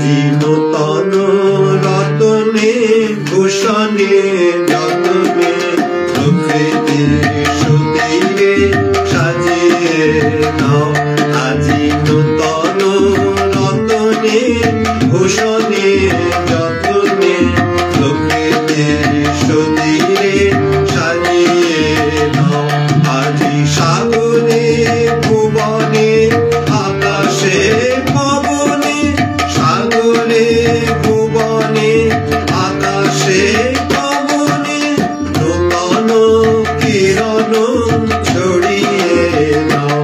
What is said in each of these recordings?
আজি নূতন রতনে ভূষণে যতনে প্রকৃতির সুতিরে সাজিয়ে নাও। আজি নূতন রতনে ভূষণে যতনে প্রকৃতির সুতিরে সাজিয়ে নাও। আজি সাগরে ভুবনে আকাশে পবনে, সাগরে ভুবনে আকাশে পবনে নূতন কিরণ ছড়িয়ে নাও।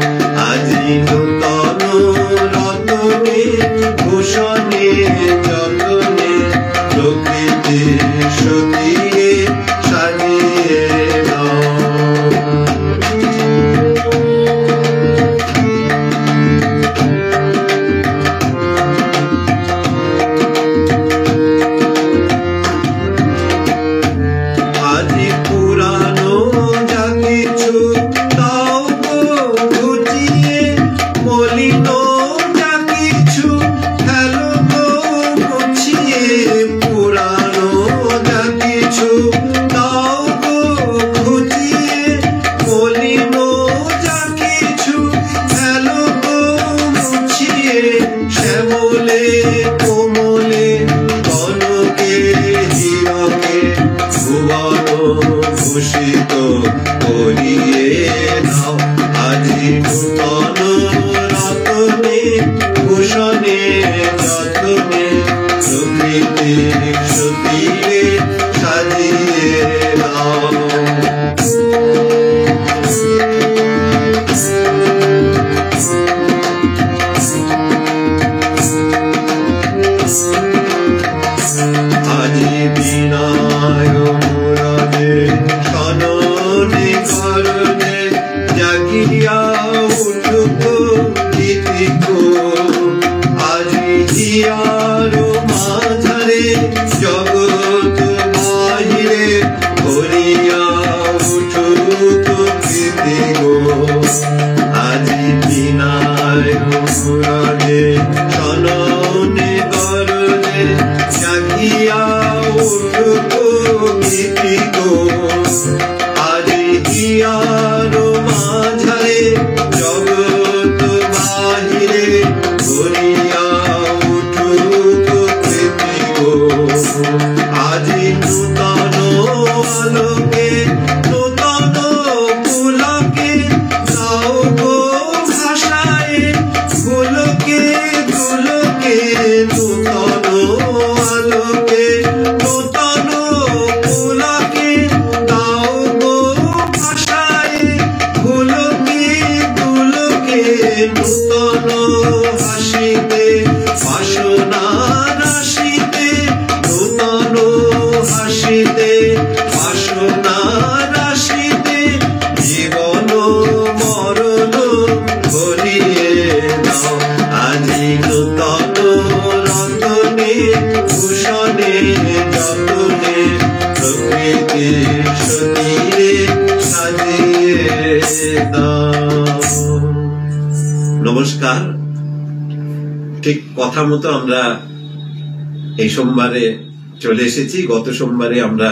আজি নূতন রতনে ভূষণে যতনে প্রকৃতির সুতিরে সাজিয়ে নাও। আজি পুরানো যা কিছু তাও গো ঘুচিয়ে, মলিন যা কিছু ফেলো গো মুছিয়ে। পুরানো যা কিছু তাও গো ঘুচিয়ে, মলিন যা কিছু ফেলো গো মুছিয়ে। শ্যামলে কোমলে কনকে হীরকে ভুবন ভূষিত করিয়ে নাও। আজি নূতন রতনে ভূষণে যতনে প্রকৃতির সুতিরে সাজিয়ে নাও। আজি বিনয় মুরজে সননে করনে জাগিয়া উঠুক গীতিক। আজি হিয়ার মাঝারে জগৎ বাহিরে ভরিয়া উঠুক গীতিক। আজি বিনয় মুরজে সননে করনে জাগিয়া উঠুক গীতিক। আজি হিয়ার মাঝারে জগৎ বাহিরে ভরিয়া উঠুক গীতিক। আজি নূতন আলোকে নূতন পুলকে দাও গো ভাষায় ফুলকে দুলকে। নূতন আলোকে নূতন পুলকে দাও গো ভাষায় ফুলকে দুলকে। নূতন হাসিতে বাসনা রাশিতে, নূতন হাসিতে বাসনা রাশিতে জীবন মরণ ভরিয়ে নাও। আজি নূতন রতনে ভূষণে যতনে প্রকৃতির সুতিরে সাজিয়ে দাও। নমস্কার। ঠিক কথা মতো আমরা এই সোমবারে চলে এসেছি। গত সোমবারে আমরা